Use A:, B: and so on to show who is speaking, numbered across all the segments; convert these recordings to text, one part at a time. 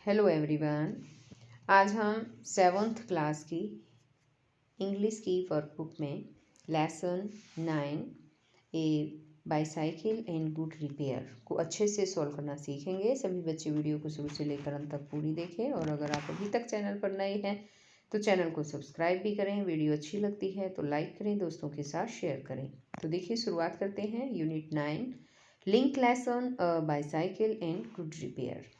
A: Hello everyone. आज हम 7th class की इंग्लिश की वर्कबुक में lesson 9 A bicycle in good repair को अच्छे से सॉल्व करना सीखेंगे। सभी बच्चे वीडियो को शुरू से लेकर अंत तक पूरी देखें और अगर आप अभी तक चैनल पर नए हैं तो चैनल को सब्सक्राइब भी करें। वीडियो अच्छी लगती है तो लाइक करें, दोस्तों के साथ शेयर करें। तो देखिए, शुरुआत करते हैं। Unit 9 link lesson bicycle in good repair.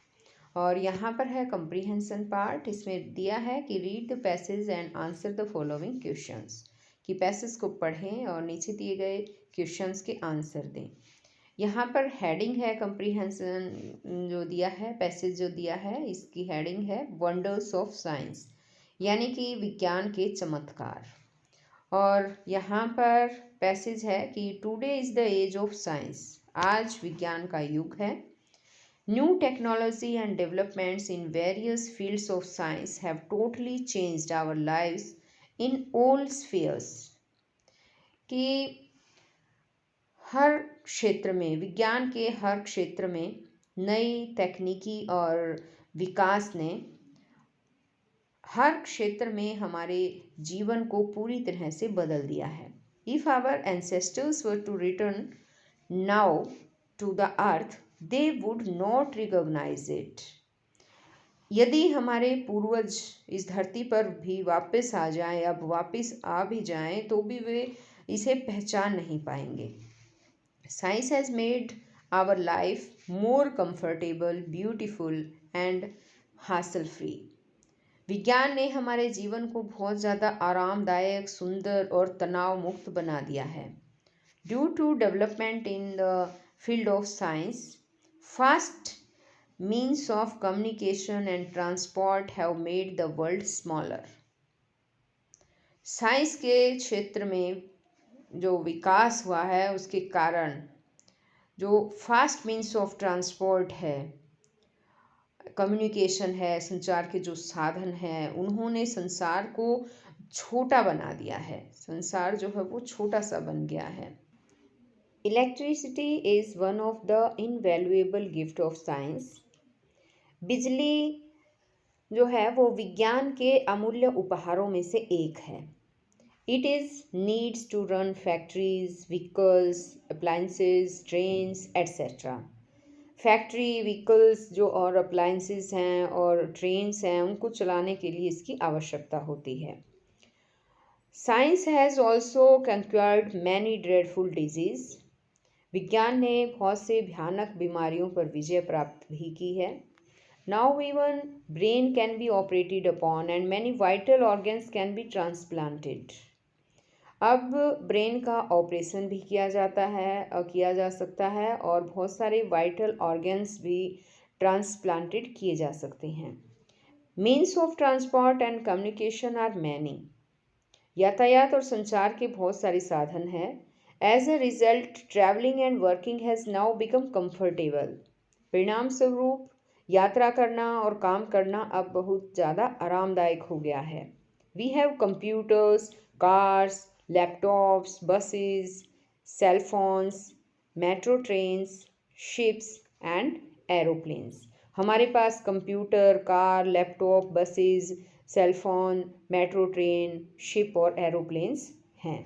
A: और यहाँ पर है कंप्रीहेंशन पार्ट। इसमें दिया है कि read the passage and answer the following questions, कि पैसेज को पढ़ें और नीचे दिए गए क्वेश्चंस के आंसर दें। यहाँ पर हेडिंग है कंप्रीहेंशन जो दिया है, पैसेज जो दिया है, इसकी हेडिंग है वंडर्स ऑफ साइंस, यानी कि विज्ञान के चमत्कार। और यहाँ पर पैसेज है कि today is the age of science, आज विज्ञान का युग है। New technology and developments in various fields of science have totally changed our lives in all spheres. कि हर क्षेत्र में, विज्ञान के हर क्षेत्र में नई तकनीकी और विकास ने हर क्षेत्र में हमारे जीवन को पूरी तरह से बदल दिया है। If our ancestors were to return now to the earth, they would not recognize it. यदि हमारे पूर्वज इस धरती पर भी वापस आ जाएं, अब वापस आ भी जाएं, तो भी वे इसे पहचान नहीं पाएंगे। Science has made our life more comfortable, beautiful and hassle free. विज्ञान ने हमारे जीवन को बहुत ज़्यादा आरामदायक, सुंदर और तनाव मुक्त बना दिया है। Due to development in the field of science, fast means of communication and transport have made the world smaller. Science के क्षेत्र में जो विकास हुआ है उसके कारण जो फास्ट मीन्स ऑफ ट्रांसपोर्ट है, कम्युनिकेशन है, संचार के जो साधन हैं, उन्होंने संसार को छोटा बना दिया है। संसार जो है वो छोटा सा बन गया है। Electricity is one of the invaluable gift of science. बिजली जो है वो विज्ञान के अमूल्य उपहारों में से एक है। It is needs to run factories, vehicles, appliances, trains, etc. Factory, vehicles जो और अप्लायंसेस हैं और ट्रेन्स हैं, उनको चलाने के लिए इसकी आवश्यकता होती है। Science has also conquered many dreadful diseases. विज्ञान ने बहुत से भयानक बीमारियों पर विजय प्राप्त भी की है। Now even brain can be operated upon and many vital organs can be transplanted. अब ब्रेन का ऑपरेशन भी किया जाता है और किया जा सकता है और बहुत सारे वाइटल ऑर्गन्स भी ट्रांसप्लांटेड किए जा सकते हैं। Means of transport and communication are many. यातायात और संचार के बहुत सारे साधन हैं। As a result, traveling and working has now become comfortable. परिणाम स्वरूप यात्रा करना और काम करना अब बहुत ज़्यादा आरामदायक हो गया है। We have computers, cars, laptops, buses, cell phones, metro trains, ships and aeroplanes. हमारे पास computer, car, laptop, buses, cellphone, metro train, ship और एरोप्लेन्स हैं।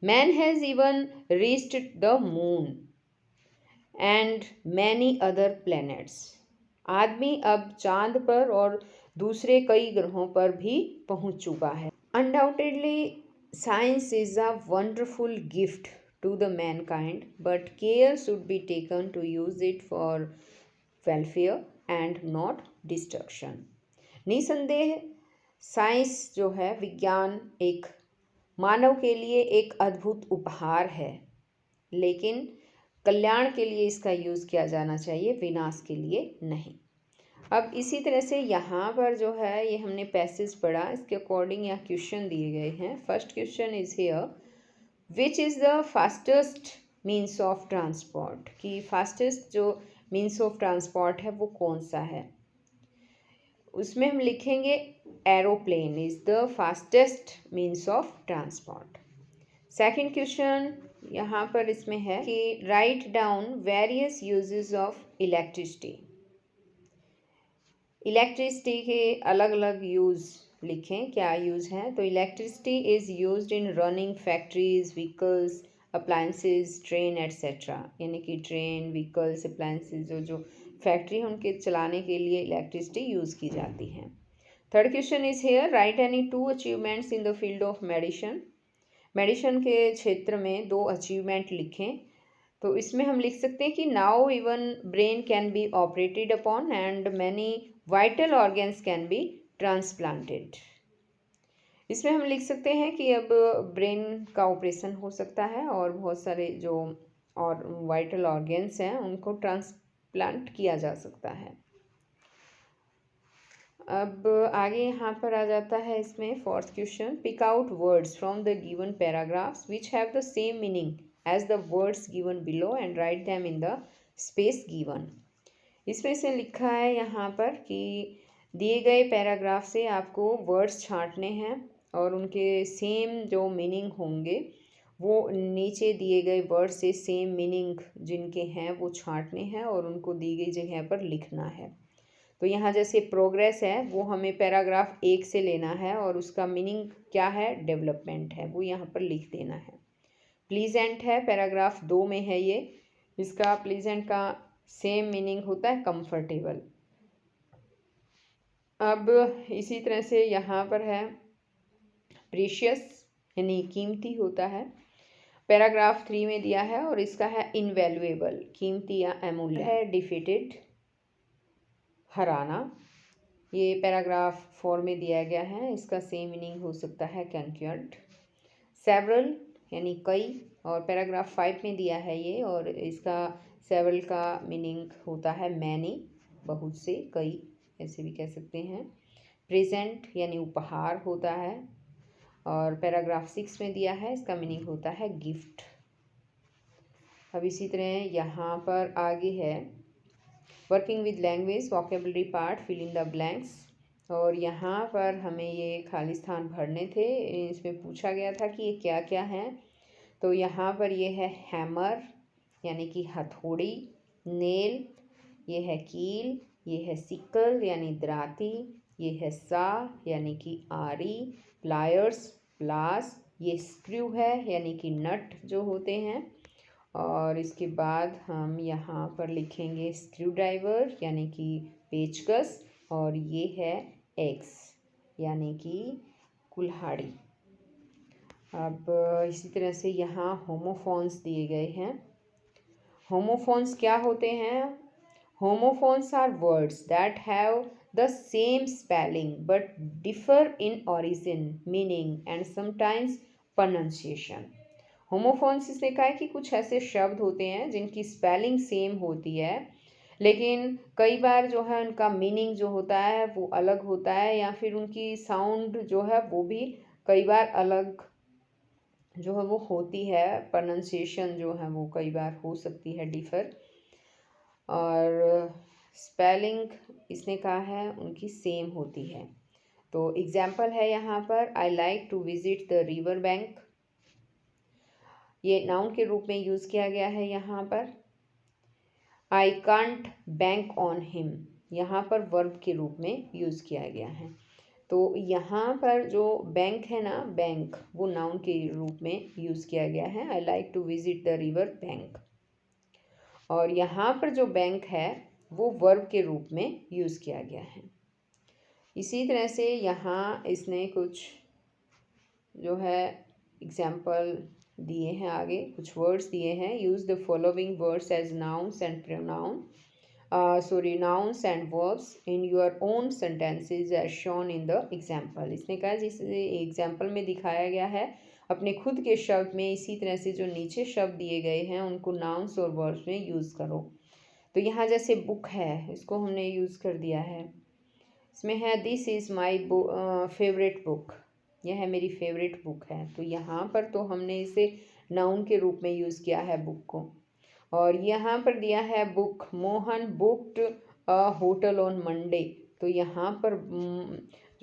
A: Man has even reached the moon and many other planets. आदमी अब चांद पर और दूसरे कई ग्रहों पर भी पहुंच चुका है। Undoubtedly, science is a wonderful gift to the mankind, but care should be taken to use it for welfare and not destruction. निसंदेह साइंस जो है, विज्ञान एक मानव के लिए एक अद्भुत उपहार है, लेकिन कल्याण के लिए इसका यूज़ किया जाना चाहिए, विनाश के लिए नहीं। अब इसी तरह से यहाँ पर जो है ये हमने पैसेज पढ़ा, इसके अकॉर्डिंग यहाँ क्वेश्चन दिए गए हैं। First question is here, which is the fastest means of transport, कि फास्टेस्ट जो मीन्स ऑफ ट्रांसपोर्ट है वो कौन सा है। उसमें हम लिखेंगे aeroplane is the fastest means of transport. Second question यहाँ पर इसमें है कि write down various uses of electricity, electricity के अलग अलग यूज़ लिखें, क्या यूज़ हैं। तो electricity is used in running factories, vehicles, appliances, train etcetera. यानी कि ट्रेन, व्हीकल्स, अप्लायंसेस जो फैक्ट्री है उनके चलाने के लिए इलेक्ट्रिसिटी यूज़ की जाती है। Third question is here, right any 2 achievements in the field of medicine. Medicine के क्षेत्र में 2 अचीवमेंट लिखें। तो इसमें हम लिख सकते हैं कि now even brain can be operated upon and many vital organs can be transplanted. इसमें हम लिख सकते हैं कि अब ब्रेन का ऑपरेशन हो सकता है और बहुत सारे जो और वाइटल ऑर्गन्स हैं उनको ट्रांसप्लांट किया जा सकता है। अब आगे यहाँ पर आ जाता है इसमें fourth question, pick out words from the given paragraphs which have the same meaning as the words given below and write them in the space given. इसमें से लिखा है यहाँ पर कि दिए गए पैराग्राफ से आपको वर्ड्स छांटने हैं और उनके सेम जो मीनिंग होंगे वो नीचे दिए गए वर्ड से सेम मीनिंग जिनके हैं वो छांटने हैं और उनको दी गई जगह पर लिखना है। तो यहाँ जैसे प्रोग्रेस है वो हमें पैराग्राफ 1 से लेना है और उसका मीनिंग क्या है, डेवलपमेंट है, वो यहाँ पर लिख देना है। प्लीजेंट है पैराग्राफ 2 में है ये, इसका प्लीजेंट का सेम मीनिंग होता है कंफर्टेबल। अब इसी तरह से यहाँ पर है प्रीशियस यानी कीमती होता है, पैराग्राफ 3 में दिया है और इसका है इनवैल्यूएबल, कीमती या अमूल्य है। डिफीटेड हराना, ये पैराग्राफ 4 में दिया गया है, इसका सेम मीनिंग हो सकता है कंक्योर्ड। सेवरल यानी कई और पैराग्राफ 5 में दिया है ये और इसका सेवरल का मीनिंग होता है मैनी, बहुत से, कई ऐसे भी कह सकते हैं। प्रेजेंट यानी उपहार होता है और पैराग्राफ 6 में दिया है, इसका मीनिंग होता है गिफ्ट। अब इसी तरह यहाँ पर आगे है working with language vocabulary part, fill in the blanks. और यहाँ पर हमें ये खाली स्थान भरने थे, इसमें पूछा गया था कि ये क्या क्या है। तो यहाँ पर ये है हैमर यानी कि हथौड़ी, नेल ये है कील, ये है सिकल यानी दराती, ये है सा यानी कि आरी, प्लायर्स प्लास, ये स्क्रू है यानी कि नट जो होते हैं। और इसके बाद हम यहाँ पर लिखेंगे स्क्रू ड्राइवर यानी कि पेचकस और ये है एक्स यानी कि कुल्हाड़ी। अब इसी तरह से यहाँ होमोफोन्स दिए गए हैं। होमोफोन्स क्या होते हैं? Homophones are words that have the same spelling but differ in origin, meaning and sometimes pronunciation. Homophones इसने कहा है कि कुछ ऐसे शब्द होते हैं जिनकी स्पेलिंग सेम होती है लेकिन कई बार जो है उनका मीनिंग जो होता है वो अलग होता है या फिर उनकी साउंड जो है वो भी कई बार अलग जो है वो होती है, प्रोनाउंसिएशन जो है वो कई बार हो सकती है डिफ़र। और स्पेलिंग इसने कहा है उनकी सेम होती है। तो एग्जाम्पल है यहाँ पर, I like to visit the river bank, ये नाउन के रूप में यूज़ किया गया है यहाँ पर। I can't bank on him, यहाँ पर वर्ब के रूप में यूज़ किया गया है। तो यहाँ पर जो बैंक है ना, बैंक, वो नाउन के रूप में यूज़ किया गया है, I like to visit the river bank. और यहाँ पर जो बैंक है वो वर्ब के रूप में यूज़ किया गया है। इसी तरह से यहाँ इसने कुछ जो है एग्जाम्पल दिए हैं, आगे कुछ वर्ड्स दिए हैं। Use the following words as nouns and pronoun nouns and verbs in your own sentences as shown in the example। इसने कहा जिस एग्जाम्पल में दिखाया गया है अपने खुद के शब्द में इसी तरह से जो नीचे शब्द दिए गए हैं उनको नाउन्स और वर्ब्स में यूज़ करो। तो यहाँ जैसे बुक है, इसको हमने यूज़ कर दिया है, इसमें है this is my favourite book, यह है मेरी फेवरेट बुक है। तो यहाँ पर तो हमने इसे नाउन के रूप में यूज़ किया है बुक को। और यहाँ पर दिया है book, Mohan booked a hotel on Monday, तो यहाँ पर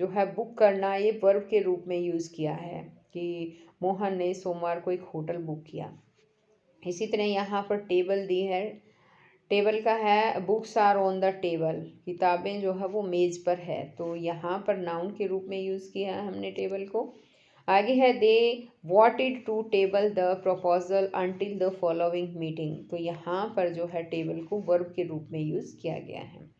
A: जो है बुक करना ये वर्ब के रूप में यूज़ किया है कि मोहन ने सोमवार को एक होटल बुक किया। इसी तरह यहाँ पर टेबल दी है, टेबल का है books are on the table, किताबें जो है वो मेज़ पर है, तो यहाँ पर नाउन के रूप में यूज़ किया है हमने टेबल को। आगे है they voted to table the proposal until the following meeting, तो यहाँ पर जो है टेबल को वर्ब के रूप में यूज़ किया गया है।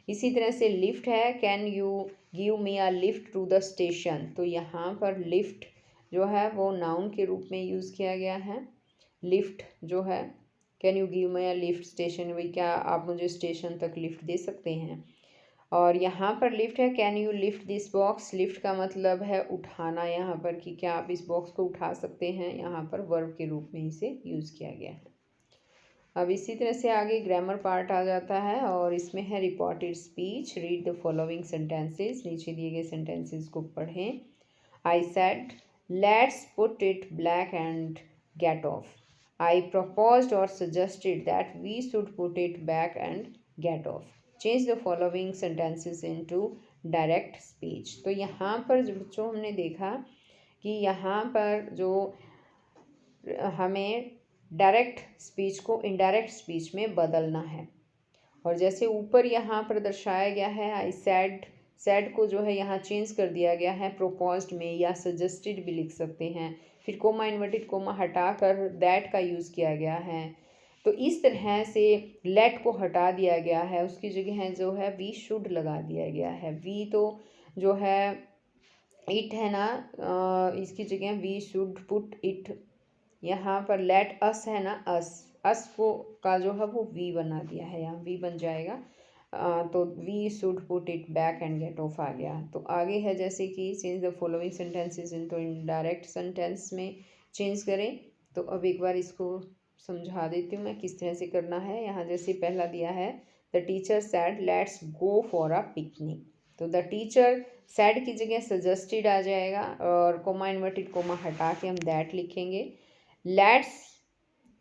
A: इसी तरह से लिफ्ट है, can you give me a lift to the station, तो यहाँ पर लिफ्ट जो है वो नाउन के रूप में यूज़ किया गया है। लिफ्ट जो है, can you give me a lift station, भाई क्या आप मुझे स्टेशन तक लिफ्ट दे सकते हैं। और यहाँ पर लिफ्ट है, can you lift this box, lift का मतलब है उठाना यहाँ पर, कि क्या आप इस बॉक्स को उठा सकते हैं, यहाँ पर वर्ब के रूप में इसे यूज़ किया गया है। अब इसी तरह से आगे ग्रामर पार्ट आ जाता है और इसमें है reported speech, read the following sentences, नीचे दिए गए सेंटेंसेस को पढ़ें। I said let's put it black and get off, I proposed और suggested that we should put it back and get off, change the following sentences into direct speech. तो यहाँ पर जो बच्चों हमने देखा कि यहाँ पर जो हमें डायरेक्ट स्पीच को इनडायरेक्ट स्पीच में बदलना है, और जैसे ऊपर यहाँ पर दर्शाया गया है आई सैड को जो है यहाँ चेंज कर दिया गया है प्रोपोज्ड में, या सजेस्टेड भी लिख सकते हैं, फिर कोमा इन्वर्टेड कोमा हटा कर दैट का यूज़ किया गया है। तो इस तरह से लेट को हटा दिया गया है, उसकी जगह जो है वी शुड लगा दिया गया है। वी तो जो है इट है ना, इसकी जगह वी शुड पुट इट, यहाँ पर लेट अस है ना, अस को का जो है वो वी बना दिया है, यहाँ वी बन जाएगा। तो we should put it back and get off आ गया। तो आगे है जैसे कि change the following sentences into indirect sentence में चेंज करें। तो अब एक बार इसको समझा देती हूँ मैं किस तरह से करना है। यहाँ जैसे पहला दिया है the teacher sad let's go for a picnic, तो द टीचर सैड की जगह सजेस्टेड आ जाएगा और कोमा इन्वर्टेड कोमा हटा के हम दैट लिखेंगे। Let's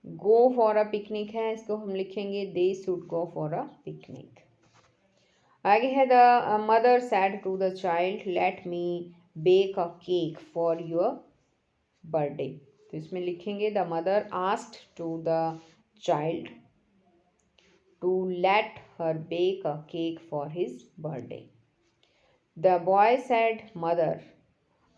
A: go for a picnic है, इसको हम लिखेंगे they should go for a picnic. आगे है the mother said to the child let me bake a cake for your birthday, तो इसमें लिखेंगे the mother asked to the child to let her bake a cake for his birthday. The boy said mother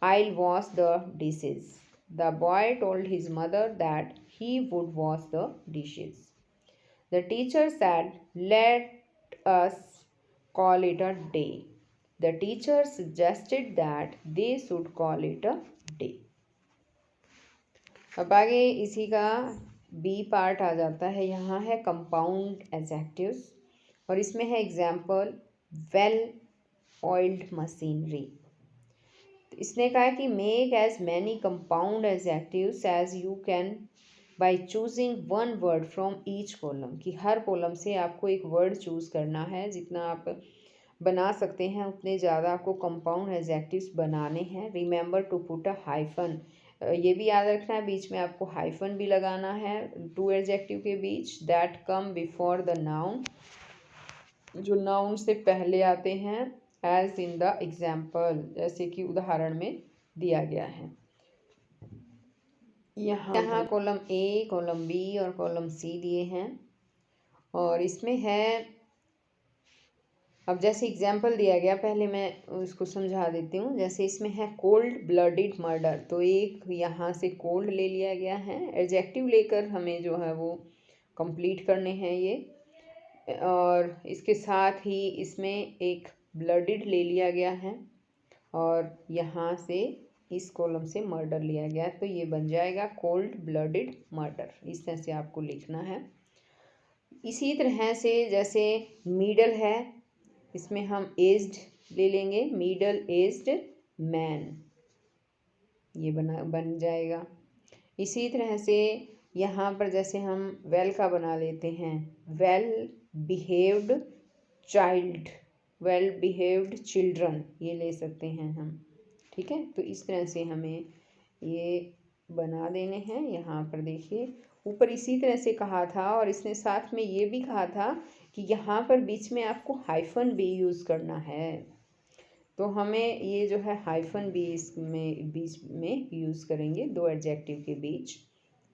A: I'll wash the dishes. The boy told his mother that he would wash the dishes. The teacher said, let us call it a day. The teacher suggested that they should call it a day. अब आगे इसी का B part आ जाता है। यहाँ है compound adjectives और इसमें है एग्जाम्पल वेल ऑयल्ड मशीनरी। इसने कहा कि make as many compound adjectives as you can by choosing one word from each column, कि हर कॉलम से आपको एक वर्ड चूज़ करना है, जितना आप बना सकते हैं उतने ज़्यादा आपको कंपाउंड एडजेक्टिव्स बनाने हैं। Remember to put a hyphen, ये भी याद रखना है बीच में आपको हाइफन भी लगाना है टू एडजेक्टिव के बीच, that come before the noun, जो नाउन से पहले आते हैं, एज इन द एग्जाम्पल, जैसे कि उदाहरण में दिया गया है। यहाँ कॉलम ए, कॉलम बी और कॉलम सी दिए हैं और इसमें है, अब जैसे एग्जाम्पल दिया गया पहले मैं उसको समझा देती हूँ। जैसे इसमें है कोल्ड ब्लडेड मर्डर, तो एक यहाँ से कोल्ड ले लिया गया है, एडजेक्टिव लेकर हमें जो है वो कंप्लीट करने हैं ये, और इसके साथ ही इसमें एक ब्लडेड ले लिया गया है और यहाँ से इस कॉलम से मर्डर लिया गया, तो ये बन जाएगा कोल्ड ब्लडेड मर्डर। इस तरह से आपको लिखना है। इसी तरह से जैसे मिडल है, इसमें हम एज्ड ले लेंगे, मिडल एज्ड मैन, ये बन जाएगा। इसी तरह से यहाँ पर जैसे हम वेल का बना लेते हैं, well behaved child, well behaved children, ये ले सकते हैं हम, ठीक है। तो इस तरह से हमें ये बना देने हैं। यहाँ पर देखिए ऊपर इसी तरह से कहा था और इसने साथ में ये भी कहा था कि यहाँ पर बीच में आपको हाइफन भी यूज़ करना है, तो हमें ये जो है हाइफन भी इसमें बीच में यूज़ करेंगे दो एडजेक्टिव के बीच।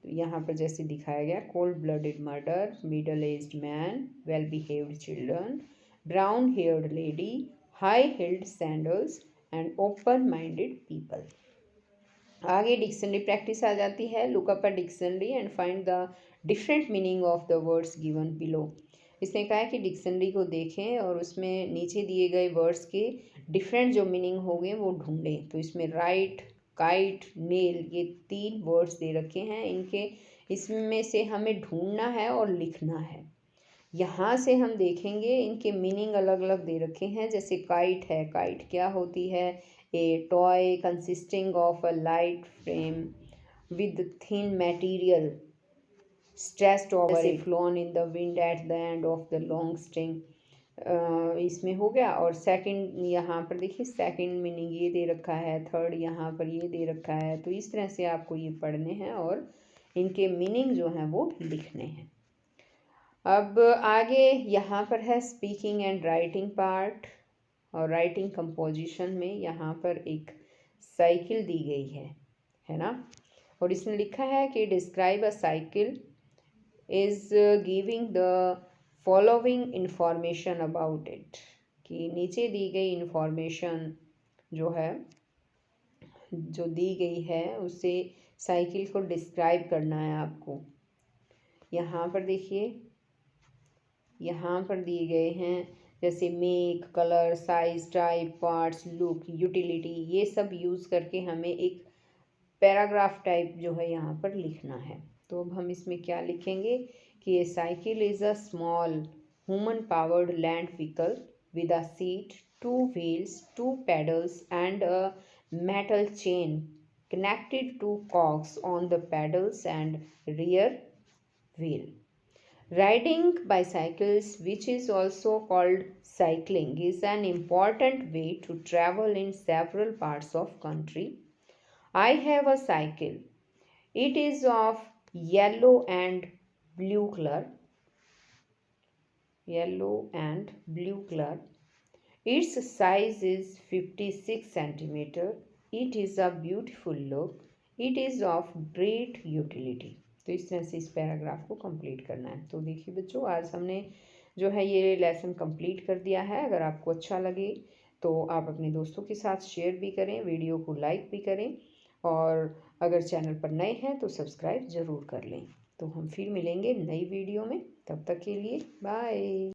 A: तो यहाँ पर जैसे दिखाया गया, cold blooded murder, middle aged man, well behaved children, brown heard lady, high healed sandals and open minded people. आगे डिक्शनरी प्रैक्टिस आ जाती है। Look up a dictionary and find the different meaning of the words given below. इसने कहा है कि dictionary को देखें और उसमें नीचे दिए गए वर्ड्स के डिफरेंट जो मीनिंग होंगे वो ढूंढें। तो इसमें राइट, काइट, नेल, ये 3 वर्ड्स दे रखे हैं। इनके इसमें से हमें ढूंढना है और लिखना है। यहाँ से हम देखेंगे इनके मीनिंग अलग अलग दे रखे हैं। जैसे काइट है, काइट क्या होती है? ए toy consisting of a light frame with thin material stressed over it, flown in the wind at the end of the long string. इसमें हो गया। और सेकंड यहाँ पर देखिए, सेकंड मीनिंग ये दे रखा है, थर्ड यहाँ पर ये दे रखा है। तो इस तरह से आपको ये पढ़ने हैं और इनके मीनिंग जो हैं वो लिखने हैं। अब आगे यहाँ पर है स्पीकिंग एंड राइटिंग पार्ट। और राइटिंग कंपोजिशन में यहाँ पर एक साइकिल दी गई है ना। और इसने लिखा है कि describe a cycle is giving the following information about it. कि नीचे दी गई इंफॉर्मेशन जो है, जो दी गई है, उससे साइकिल को डिस्क्राइब करना है आपको। यहाँ पर देखिए, यहाँ पर दिए गए हैं जैसे make, colour, size, type, parts, look, utility, ये सब यूज़ करके हमें एक पैराग्राफ टाइप जो है यहाँ पर लिखना है। तो अब हम इसमें क्या लिखेंगे कि a cycle is a small human powered land vehicle with a seat, 2 wheels, 2 pedals and a metal chain connected to cogs on the pedals and rear wheel. Riding bicycles, which is also called cycling, is an important way to travel in several parts of country. I have a cycle. It is of yellow and blue color. Yellow and blue color. Its size is 56 centimeter. It is a beautiful look. It is of great utility. तो इस तरह से इस paragraph को complete करना है। तो देखिए बच्चों, आज हमने जो है ये लेसन कंप्लीट कर दिया है। अगर आपको अच्छा लगे तो आप अपने दोस्तों के साथ शेयर भी करें, वीडियो को लाइक भी करें, और अगर चैनल पर नए हैं तो सब्सक्राइब ज़रूर कर लें। तो हम फिर मिलेंगे नई वीडियो में, तब तक के लिए बाय।